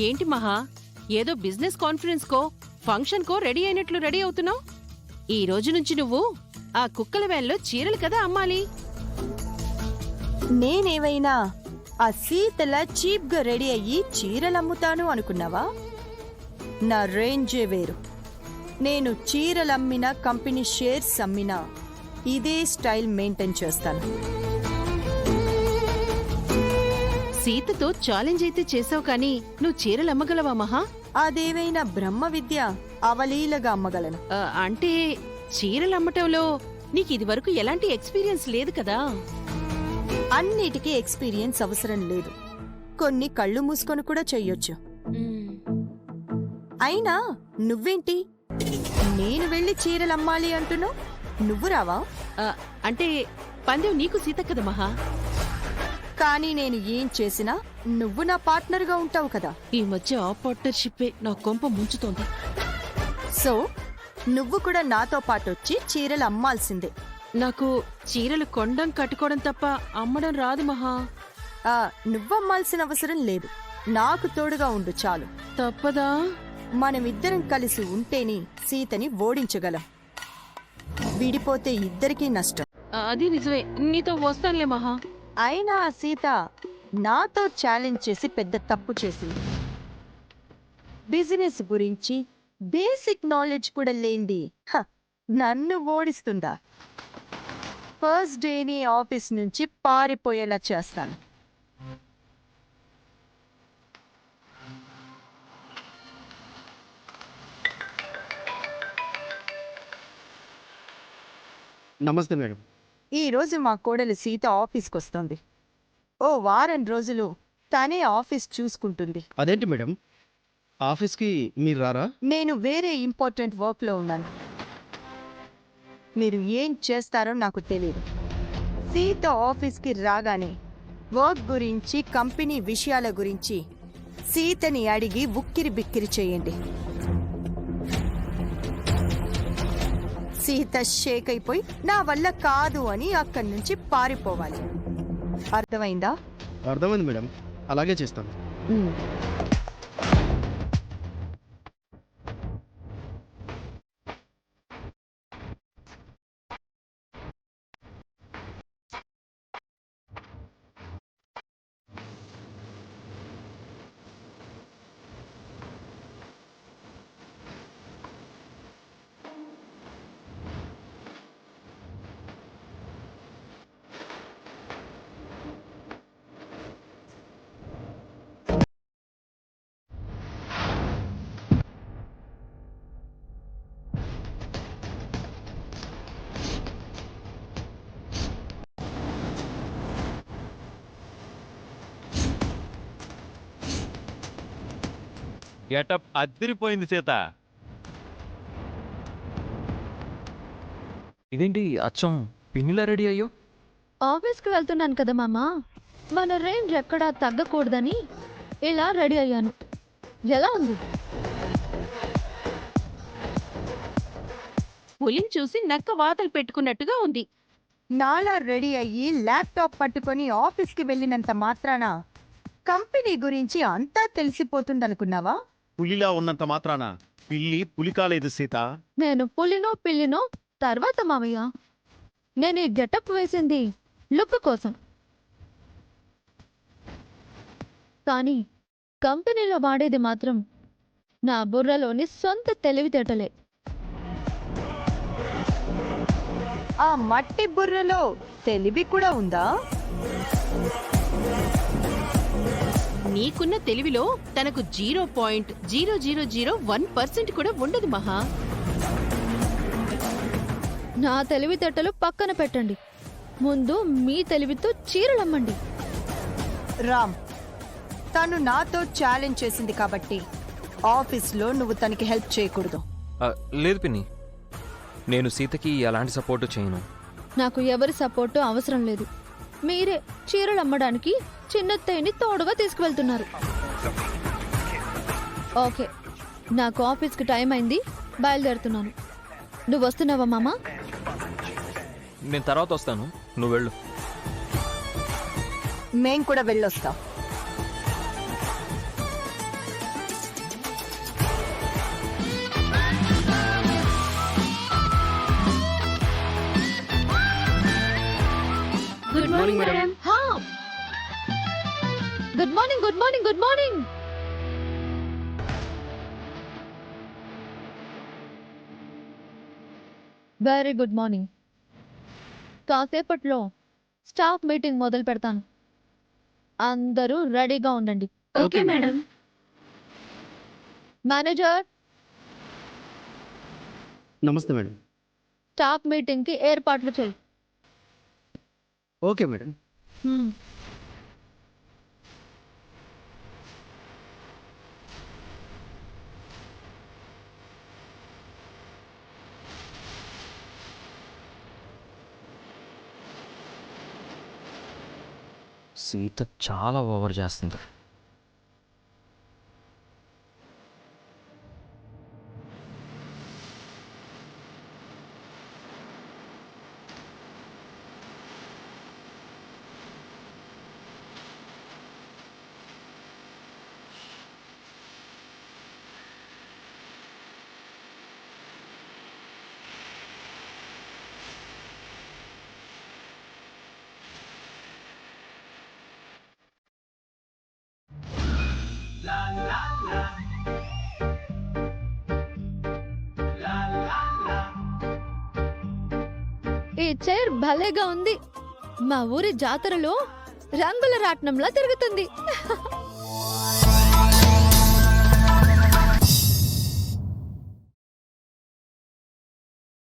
ఏంటి మహా, ఏదో బిజినెస్ కాన్ఫరెన్స్ కో ఫంక్షన్ కో రెడీ అయినట్లు రెడీ అవుతున్నావు? ఈ రోజు నుంచి నువ్వు ఆ కుక్కల వ్యాన్లో చీరలు కదా అమ్మాలి. నేనేమైనా ఆ సీతలా చీప్ గా రెడీ అయ్యి చీరలమ్ముతాను అనుకున్నావా? నా రేంజే వేరు. నేను చీరలమ్మినా కంపెనీ షేర్స్ అమ్మినా ఇదే స్టైల్ మెయింటైన్ చేస్తాను. సీతతో ఛాలెంజ్ అయితే చేసావు కానీ నువ్వు చీరలు అమ్మగలవా మహా? అదేవైనా బ్రహ్మ విద్య, అవలీలగా అమ్మగలను. అంటే చీరలు అమ్మటంలో నీకు ఇదివరకు ఎలాంటి ఎక్స్పీరియన్స్ లేదు కదా? అన్నిటికీ ఎక్స్పీరియన్స్ అవసరం లేదు. కొన్ని కళ్ళు మూసుకొని కూడా చెయ్యొచ్చు. అయినా నువ్వేంటి నేను వెళ్లి చీరలు అమ్మాలి అంటున్నావు? నువ్వు రావా? అంటే పందెం నీకు సీత కదా మహా. కానీ నేను ఏం చేసినా నువ్వు నా పార్ట్నర్ గా ఉంటావు కదా. ఈ మధ్య ఆ పార్ట్నర్షిప్పే నా కొంప ముంచుతోంది. సో నువ్వు కూడా నాతో పాటు వచ్చి చీరలు అమ్మాల్సిందే. నాకు చీరలు కొనడం కట్టుకోవడం తప్ప అమ్మడం రాదు మహా. నువ్వమ్మాల్సిన అవసరం లేదు, నాకు తోడుగా ఉండు చాలు. తప్పదా? మనమిద్దరం కలిసి ఉంటేనే సీతని ఓడించగలం. విడిపోతే ఇద్దరికీ నష్టం. అది నిజమే, నీతో వస్తానులే మహా. అయినా ఆ సీత నాతో ఛాలెంజ్ చేసి పెద్ద తప్పు చేసింది. బిజినెస్ గురించి బేసిక్ నాలెడ్జ్ కూడా లేండి నన్ను ఓడిస్తుందా? ఫస్ట్ డేని ఆఫీస్ నుంచి పారిపోయేలా చేస్తాను. నమస్తే మేడం. ఈ రోజు మా కోడలు సీత ఆఫీస్కి వస్తుంది. ఓ వారం రోజులు తనే ఆఫీస్ చూసుకుంటుంది. అదేంటి మేడం, ఆఫీస్కి మీరు రారా? నేను వేరే ఇంపార్టెంట్ వర్క్లో ఉన్నాను. మీరు ఏం చేస్తారో నాకు తెలియదు. సీత ఆఫీస్కి రాగానే వర్క్ గురించి, కంపెనీ విషయాల గురించి సీతని అడిగి ఉక్కిరి బిక్కిరి చేయండి. సీత షేక్ అయిపోయి నా వల్ల కాదు అని అక్కడి నుంచి పారిపోవాలి. అర్థమైందా? అర్థమైంది మేడం, అలాగే చేస్తాను. గెటప్ అదిరిపోయింది సీత. ఇదేంటి అచ్చం పిన్నిలా రెడీ అయ్యో? ఆఫీస్కి వెళ్తున్నాను కదా మామా, మన రేంజ్ ఎక్కడా తగ్గకూడదని ఇలా రెడీ అయ్యాను. ఎలా ఉంది? పులిని చూసి నక్క వాతలు పెట్టుకున్నట్టుగా ఉంది. నాలా రెడీ అయ్యి ల్యాప్టాప్ పట్టుకొని ఆఫీస్కి వెళ్ళినంత మాత్రాన కంపెనీ గురించి అంతా తెలిసిపోతుందనుకున్నావా? పులిలా ఉన్నంత మాత్రాన పిల్లి పులి కాలేదు సీత. నేను పులినో పిల్లినో తర్వాత మామయ్య. నేను ఈ గెటప్ వేసింది లుక్ కోసం, కానీ కంపెనీలో వాడేది మాత్రం నా బుర్రలోని సొంత తెలివితేటలే. ఆ మట్టి బుర్రలో తెలివి కూడా ఉందా? నీకున్న తెలివిలో తనకు 0.0001% కూడా ఉండదు మహా. నా తెలివితేటలు పక్కన పెట్టండి, ముందు మీ తెలివితో చీరలమ్మండి. రామ్, తను నాతో ఛాలెంజ్ చేసింది కాబట్టి ఆఫీస్లో నువ్వు తనకి హెల్ప్ చేయకూడదు. లేదు పిన్ని, నేను సీతకి ఎలాంటి సపోర్టు చేయను. నాకు ఎవరి సపోర్టు అవసరం లేదు. మీరే చీరలు అమ్మడానికి చిన్నత్తయ్యని తోడుగా తీసుకువెళ్తున్నారు. ఓకే, నాకు ఆఫీస్కి టైం అయింది, బయలుదేరుతున్నాను. నువ్వు వస్తున్నావా మామా? నేను తర్వాత వస్తాను, నువ్వు వెళ్ళు. మేం కూడా వెళ్ళొస్తాం. Morning madam good morning good morning good morning. Very good morning. కాసేపట్లో స్టాఫ్ మీటింగ్ మొదలు పెడతాను. అందరూ రెడీగా ఉండండి. Okay madam. మేనేజర్, నమస్తే మేడం. స్టాఫ్ మీటింగ్కి ఏర్పాట్లు చేయి. Okay madam. సీత చాలా ఓవర్ చేస్తుంది. ఈ చైర్ భలేగా ఉంది. మా ఊరి జాతరలో రంగుల రాట్నంలా తిరుగుతుంది.